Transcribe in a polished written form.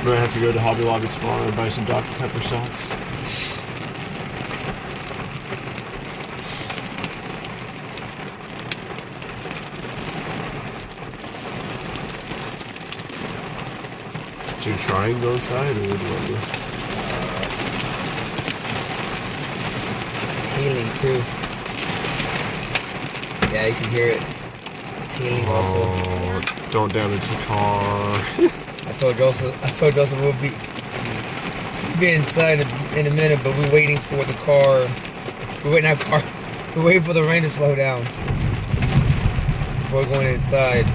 might have to go to Hobby Lobby tomorrow and buy some Dr. Pepper socks. Did you try and go inside, or what do you want to do? It's hailing too. Yeah, you can hear it. It's hailing also. Don't damage the car. I told Joseph we'll be inside in a minute, but we're waiting for the car. We're waiting for the rain to slow down before going inside.